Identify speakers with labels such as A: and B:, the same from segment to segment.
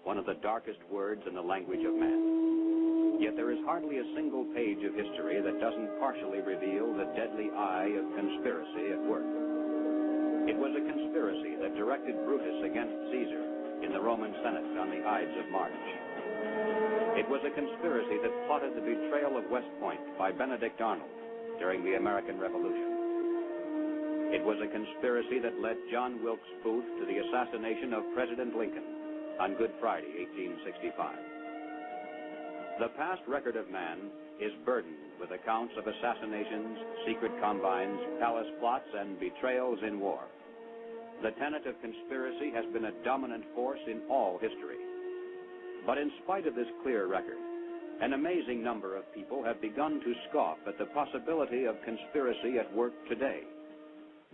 A: one of the darkest words in the language of man. Yet there is hardly a single page of history that doesn't partially reveal the deadly eye of conspiracy at work. It was a conspiracy that directed Brutus against Caesar in the Roman Senate on the Ides of March. It was a conspiracy that plotted the betrayal of West Point by Benedict Arnold during the American Revolution. It was a conspiracy that led John Wilkes Booth to the assassination of President Lincoln on Good Friday, 1865. The past record of man is burdened with accounts of assassinations, secret combines, palace plots, and betrayals in war. The tenet of conspiracy has been a dominant force in all history. But in spite of this clear record, an amazing number of people have begun to scoff at the possibility of conspiracy at work today.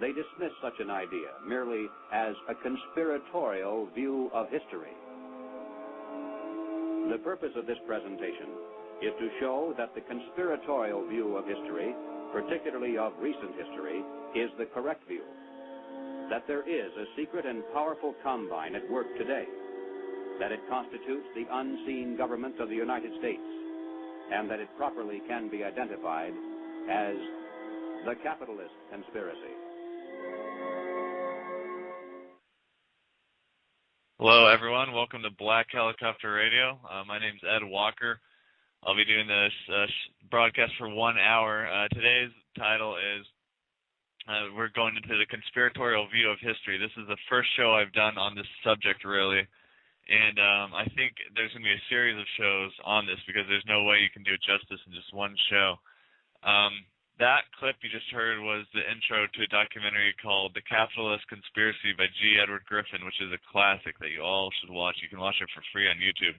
A: They dismiss such an idea merely as a conspiratorial view of history. The purpose of this presentation is to show that the conspiratorial view of history, particularly of recent history, is the correct view. That there is a secret and powerful combine at work today, that it constitutes the unseen government of the United States, and that it properly can be identified as the capitalist conspiracy.
B: Hello, everyone. Welcome to Black Helicopter Radio. My name's Ed Walker. I'll be doing this broadcast for 1 hour. Today's title is we're going into the conspiratorial view of history. This is the first show I've done on this subject, really. And I think there's going to be a series of shows on this because there's no way you can do it justice in just one show. That clip you just heard was the intro to a documentary called The Capitalist Conspiracy by G. Edward Griffin, which is a classic that you all should watch. You can watch it for free on YouTube.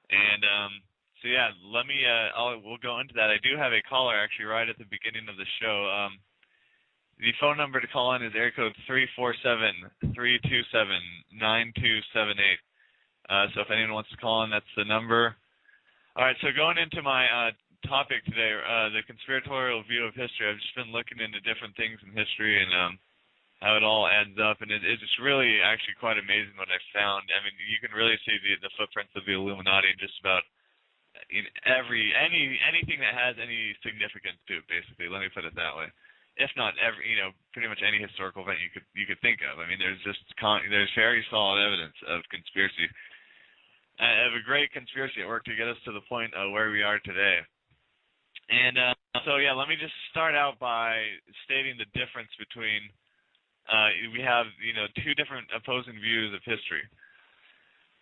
B: And so yeah, we'll go into that. I do have a caller actually right at the beginning of the show. The phone number to call in is area code 347-327-9278. So if anyone wants to call in, that's the number. All right, so going into my topic today, the conspiratorial view of history. I've just been looking into different things in history and how it all adds up, and it's really actually quite amazing what I've found. I mean, you can really see the footprints of the Illuminati in just about in anything that has any significance to it. Basically, let me put it that way. If not pretty much any historical event you could think of. I mean, there's very solid evidence of conspiracy. I have a great conspiracy at work to get us to the point where we are today. And so, yeah, let me just start out by stating the difference between, we have, two different opposing views of history.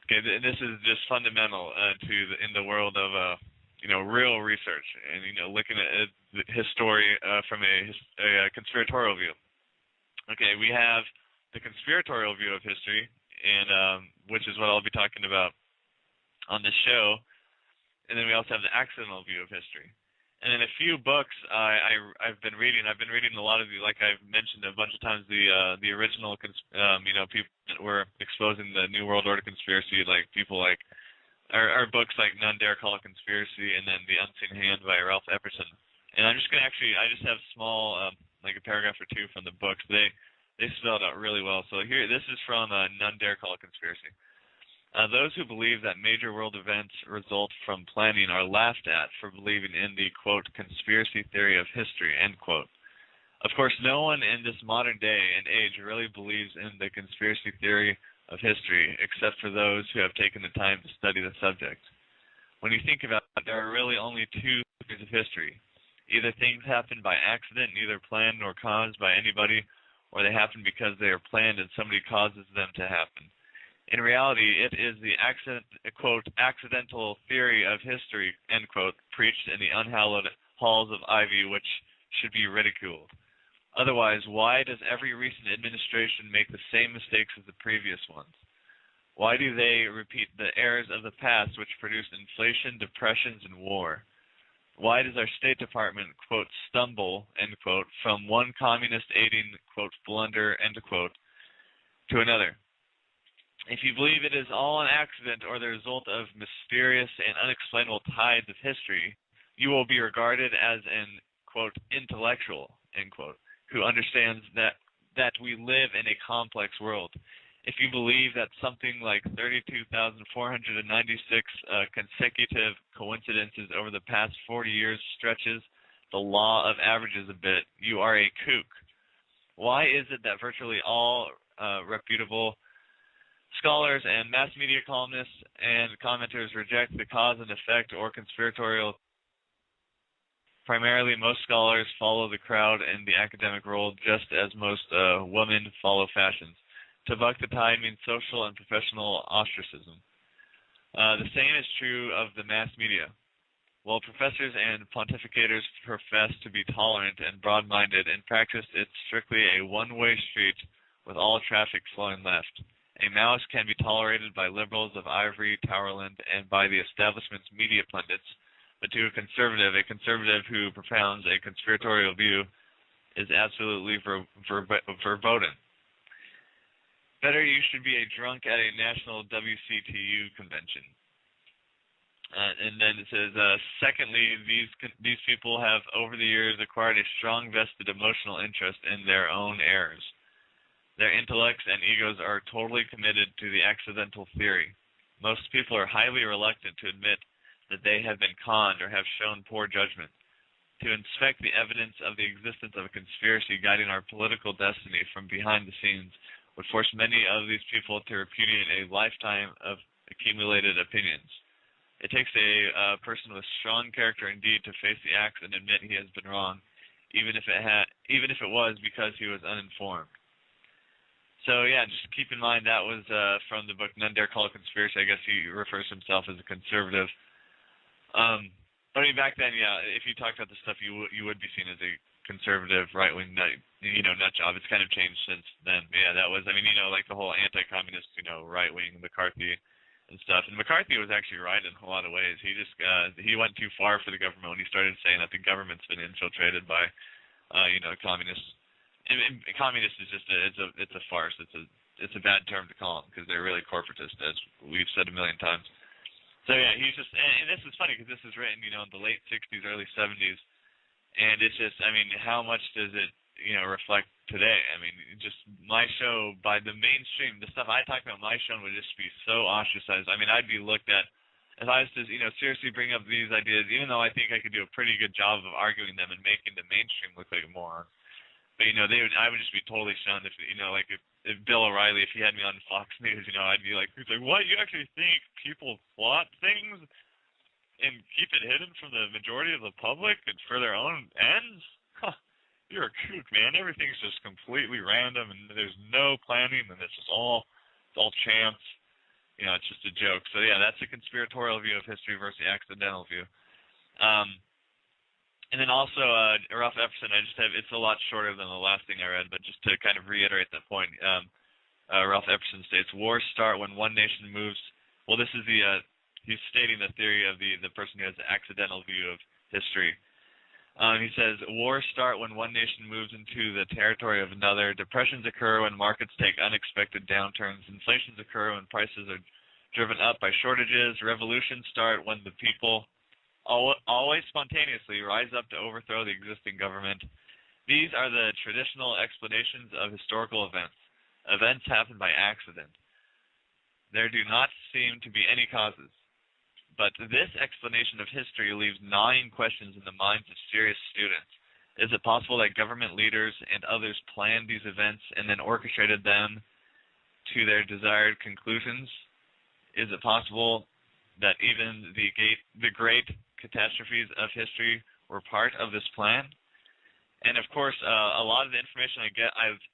B: Okay, this is just fundamental in the world of, real research and, looking at the history from a conspiratorial view. Okay, we have the conspiratorial view of history, and which is what I'll be talking about on this show. And then we also have the accidental view of history. And then a few books I've been reading. I've been reading a lot of like I've mentioned a bunch of times, the original, people that were exposing the New World Order conspiracy, like people like, or books like None Dare Call a Conspiracy, and then The Unseen Hand by Ralph Epperson. And I'm just going to I just have small, like a paragraph or two from the books. They spelled out really well. So here, this is from None Dare Call a Conspiracy. Those who believe that major world events result from planning are laughed at for believing in the, quote, conspiracy theory of history, end quote. Of course, no one in this modern day and age really believes in the conspiracy theory of history, except for those who have taken the time to study the subject. When you think about it, there are really only two theories of history. Either things happen by accident, neither planned nor caused by anybody, or they happen because they are planned and somebody causes them to happen. In reality, it is the quote, accidental theory of history, end quote, preached in the unhallowed halls of Ivy, which should be ridiculed. Otherwise, why does every recent administration make the same mistakes as the previous ones? Why do they repeat the errors of the past which produced inflation, depressions, and war? Why does our State Department, quote, stumble, end quote, from one communist aiding, quote, blunder, end quote, to another? If you believe it is all an accident or the result of mysterious and unexplainable tides of history, you will be regarded as an, quote, intellectual, end quote, who understands that we live in a complex world if you believe that something like 32,496 consecutive coincidences over the past 40 years stretches the law of averages a bit, you are a kook. Why is it that virtually all reputable scholars and mass media columnists and commenters reject the cause and effect or conspiratorial? Primarily, most scholars follow the crowd in the academic world just as most women follow fashions. To buck the tide means social and professional ostracism. The same is true of the mass media. While professors and pontificators profess to be tolerant and broad-minded, in practice it's strictly a one-way street with all traffic flowing left. A mouse can be tolerated by liberals of Ivory Towerland and by the establishment's media pundits, but to a conservative who propounds a conspiratorial view is absolutely verboten. Better you should be a drunk at a national WCTU convention. And then it says, secondly, these people have over the years acquired a strong vested emotional interest in their own errors. Their intellects and egos are totally committed to the accidental theory. Most people are highly reluctant to admit that they have been conned or have shown poor judgment. To inspect the evidence of the existence of a conspiracy guiding our political destiny from behind the scenes would force many of these people to repudiate a lifetime of accumulated opinions. It takes a person with strong character indeed to face the acts and admit he has been wrong, even if it was because he was uninformed. So yeah, just keep in mind that was from the book None Dare Call It Conspiracy. I guess he refers to himself as a conservative. But I mean, back then, yeah, if you talked about this stuff, you would be seen as a conservative, right-wing nut job. It's kind of changed since then. But yeah, that was, I mean, like the whole anti-communist, right-wing McCarthy and stuff. And McCarthy was actually right in a lot of ways. He just he went too far for the government when he started saying that the government's been infiltrated by communists. And communist is just it's a farce. It's a bad term to call them because they're really corporatist, as we've said a million times. So yeah, he's just, and this is funny because this is written in the late 60s, early 70s, and it's just, I mean, how much does it reflect today? I mean, just my show, by the mainstream, the stuff I talk about, my show would just be so ostracized. I mean, I'd be looked at, if I was to, seriously bring up these ideas, even though I think I could do a pretty good job of arguing them and making the mainstream look like a moron. But, I would just be totally shunned if, if Bill O'Reilly, if he had me on Fox News, I'd be like, he's like, what, you actually think people plot things and keep it hidden from the majority of the public and for their own ends? Huh, you're a kook, man. Everything's just completely random and there's no planning and it's all chance. It's just a joke. So yeah, that's a conspiratorial view of history versus the accidental view. And then also, Ralph Epperson, it's a lot shorter than the last thing I read, but just to kind of reiterate that point, Ralph Epperson states, wars start when one nation moves, well, this is he's stating the theory of the person who has the accidental view of history. He says, wars start when one nation moves into the territory of another, depressions occur when markets take unexpected downturns, inflations occur when prices are driven up by shortages, revolutions start when the people always spontaneously rise up to overthrow the existing government. These are the traditional explanations of historical events. Events happen by accident. There do not seem to be any causes. But this explanation of history leaves gnawing questions in the minds of serious students. Is it possible that government leaders and others planned these events and then orchestrated them to their desired conclusions? Is it possible that even the great catastrophes of history were part of this plan? And of course, a lot of the information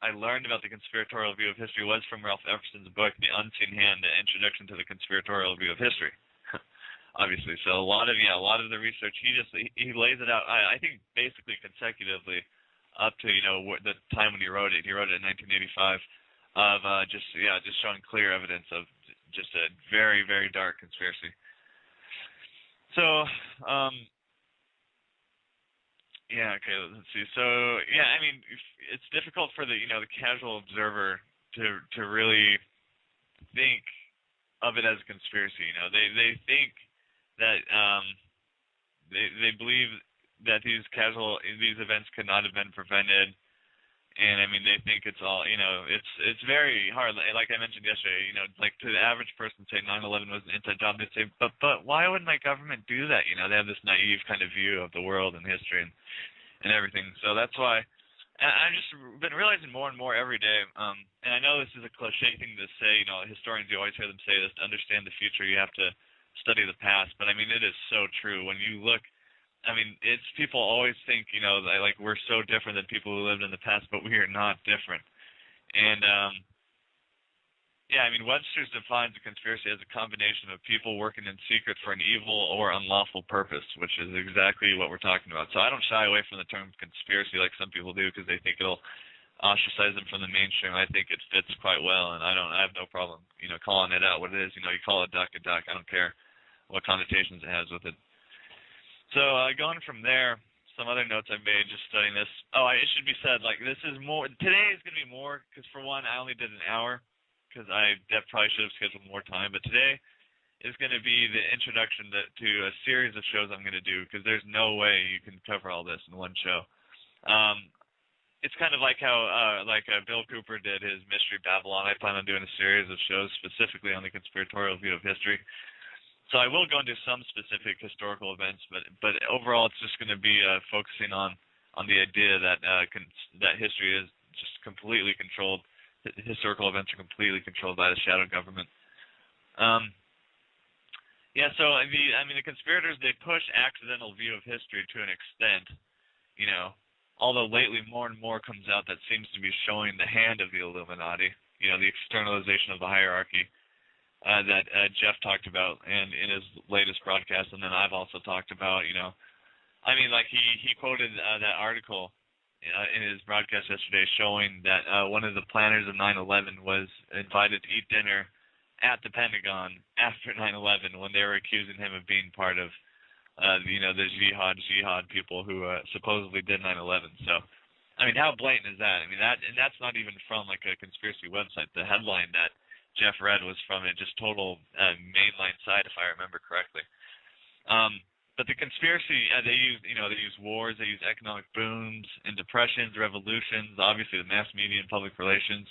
B: I learned about the conspiratorial view of history was from Ralph Epperson's book, The Unseen Hand, The Introduction to the Conspiratorial View of History. Obviously, so a lot of the research he lays it out. I think basically consecutively up to the time when he wrote it. He wrote it in 1985 of just showing clear evidence of just a very, very dark conspiracy. So, okay, let's see. So, I mean, it's difficult for the casual observer to really think of it as a conspiracy. They think that they believe that these events could not have been prevented. And I mean, they think it's all, it's very hard. Like I mentioned yesterday, like to the average person, say 9/11 was an inside job. They'd say, but why would my government do that? They have this naive kind of view of the world and history and everything. So that's why I've just been realizing more and more every day. And I know this is a cliche thing to say. Historians, you always hear them say this: to understand the future, you have to study the past. But I mean, it is so true. When you look, I mean, it's people always think, like we're so different than people who lived in the past, but we are not different. And yeah, I mean, Webster's defines a conspiracy as a combination of people working in secret for an evil or unlawful purpose, which is exactly what we're talking about. So I don't shy away from the term conspiracy like some people do because they think it'll ostracize them from the mainstream. I think it fits quite well, and I have no problem, calling it out what it is. You call a duck a duck. I don't care what connotations it has with it. So going from there, some other notes I made just studying this. Oh, it should be said, like this is more, today is going to be more, because for one, I only did an hour, because that probably should have scheduled more time, but today is going to be the introduction to a series of shows I'm going to do, because there's no way you can cover all this in one show. It's kind of like how Bill Cooper did his Mystery Babylon. I plan on doing a series of shows specifically on the conspiratorial view of history. So I will go into some specific historical events, but overall it's just going to be focusing on the idea that that history is just completely controlled. Historical events are completely controlled by the shadow government. Yeah, so the conspirators, they push accidental view of history to an extent, although lately more and more comes out that seems to be showing the hand of the Illuminati, the externalization of the hierarchy. That Jeff talked about in his latest broadcast, and then I've also talked about, he quoted that article in his broadcast yesterday showing that one of the planners of 9/11 was invited to eat dinner at the Pentagon after 9/11 when they were accusing him of being part of, the jihad people who supposedly did 9/11. So, I mean, how blatant is that? I mean, and that's not even from like a conspiracy website. The headline that Jeff read was from a just total mainline site, if I remember correctly. But the conspiracy, they use wars, they use economic booms and depressions, revolutions, obviously the mass media and public relations,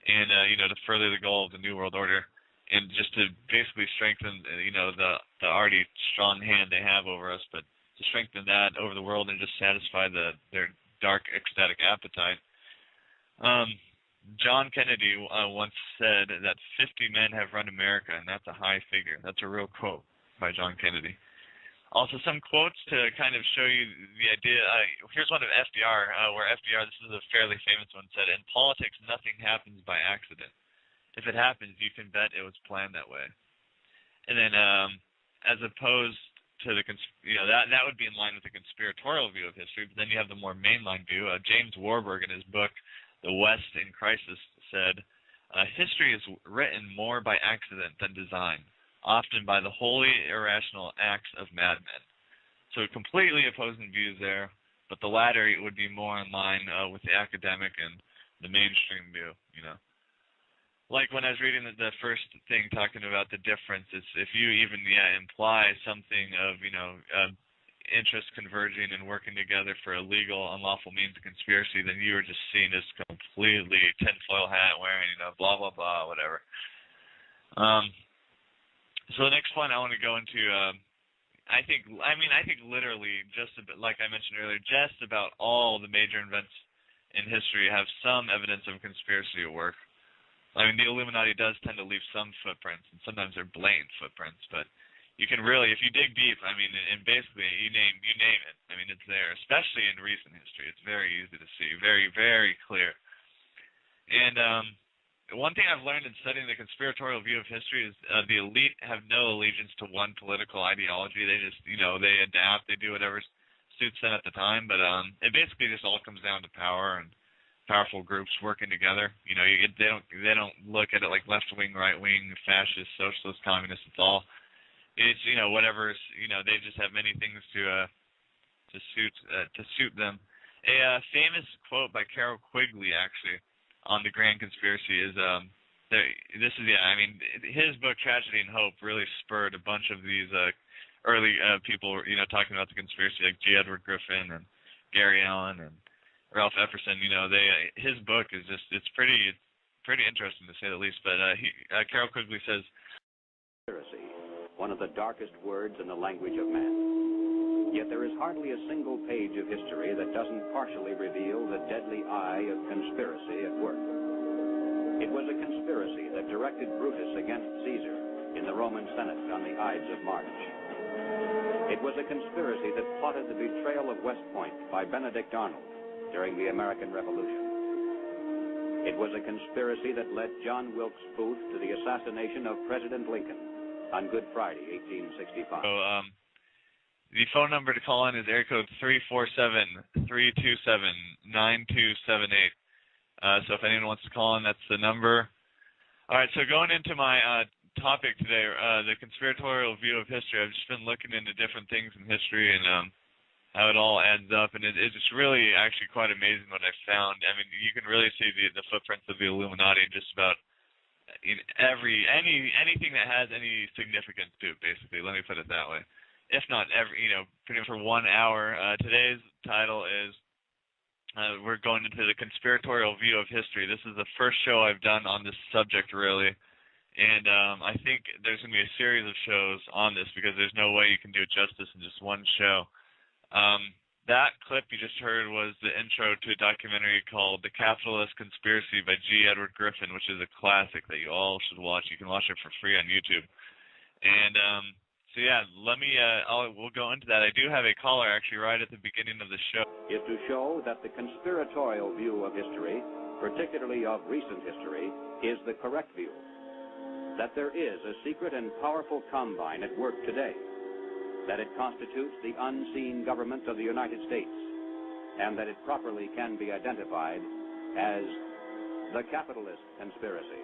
B: and to further the goal of the New World Order, and just to basically strengthen the already strong hand they have over us, but to strengthen that over the world and just satisfy their dark ecstatic appetite. John Kennedy once said that 50 men have run America, and that's a high figure. That's a real quote by John Kennedy. Also, some quotes to kind of show you the idea. Here's one of FDR, where FDR, this is a fairly famous one, said, "In politics, nothing happens by accident. If it happens, you can bet it was planned that way." And then, as opposed to that would be in line with the conspiratorial view of history, but then you have the more mainline view. James Warburg, in his book, The West in Crisis, said, "History is written more by accident than design, often by the wholly irrational acts of madmen." So completely opposing views there, but the latter would be more in line with the academic and the mainstream view, Like when I was reading the first thing talking about the difference, is if you even imply something of, interests converging and working together for a legal, unlawful means of conspiracy, then you are just seen as completely tinfoil hat wearing, blah, blah, blah, whatever. So the next point I want to go into, I think literally just a bit, like I mentioned earlier, just about all the major events in history have some evidence of conspiracy at work. I mean, the Illuminati does tend to leave some footprints, and sometimes they're blatant footprints, but you can really, if you dig deep, and basically you name it, it's there, especially in recent history. It's very easy to see, very, very clear. And one thing I've learned in studying the conspiratorial view of history is the elite have no allegiance to one political ideology. They just, they adapt, they do whatever suits them at the time, but it basically just all comes down to power and powerful groups working together. They don't look at it like left-wing, right-wing, fascist, socialist, communist. It's whatever. They just have many things to suit them. A famous quote by Carol Quigley, actually, on the Grand Conspiracy is his book Tragedy and Hope really spurred a bunch of these early people talking about the conspiracy, like G. Edward Griffin and Gary Allen and Ralph Epperson, his book is it's pretty interesting to say the least. But Carol Quigley says,
A: conspiracy, one of the darkest words in the language of man. Yet there is hardly a single page of history that doesn't partially reveal the deadly eye of conspiracy at work. It was a conspiracy that directed Brutus against Caesar in the Roman Senate on the Ides of March. It was a conspiracy that plotted the betrayal of West Point by Benedict Arnold during the American Revolution. It was a conspiracy that led John Wilkes Booth to the assassination of President Lincoln on Good Friday, 1865.
B: So, the phone number to call in is area code 347-327-9278. So if anyone wants to call in, that's the number. All right, so going into my topic today, the conspiratorial view of history. I've just been looking into different things in history and how it all adds up, and it's really actually quite amazing what I've found. I mean, you can really see the footprints of the Illuminati in just about anything that has any significance to it, basically. Let me put it that way. If not pretty much for 1 hour. Today's title is we're going into the conspiratorial view of history. This is the first show I've done on this subject, really. And I think there's going to be a series of shows on this because there's no way you can do it justice in just one show. That clip you just heard was the intro to a documentary called The Capitalist Conspiracy by G. Edward Griffin, which is a classic that you all should watch. You can watch it for free on YouTube. And so yeah, we'll go into that. I do have a caller actually right at the beginning of the show.
A: Is to show that the conspiratorial view of history, particularly of recent history, is the correct view. That there is a secret and powerful combine at work today. That it constitutes the unseen government of the United States. And that it properly can be identified as the capitalist conspiracy.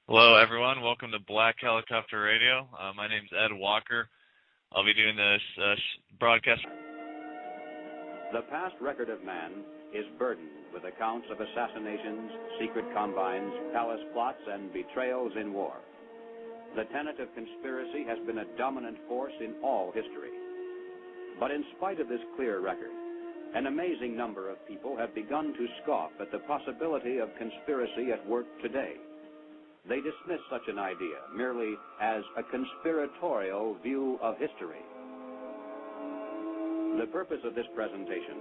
B: Hello, everyone. Welcome to Black Helicopter Radio. My name's Ed Walker. I'll be doing this broadcast.
A: The past record of man is burdened with accounts of assassinations, secret combines, palace plots, and betrayals in war. The tenet of conspiracy has been a dominant force in all history. But in spite of this clear record, an amazing number of people have begun to scoff at the possibility of conspiracy at work today. They dismiss such an idea merely as a conspiratorial view of history. The purpose of this presentation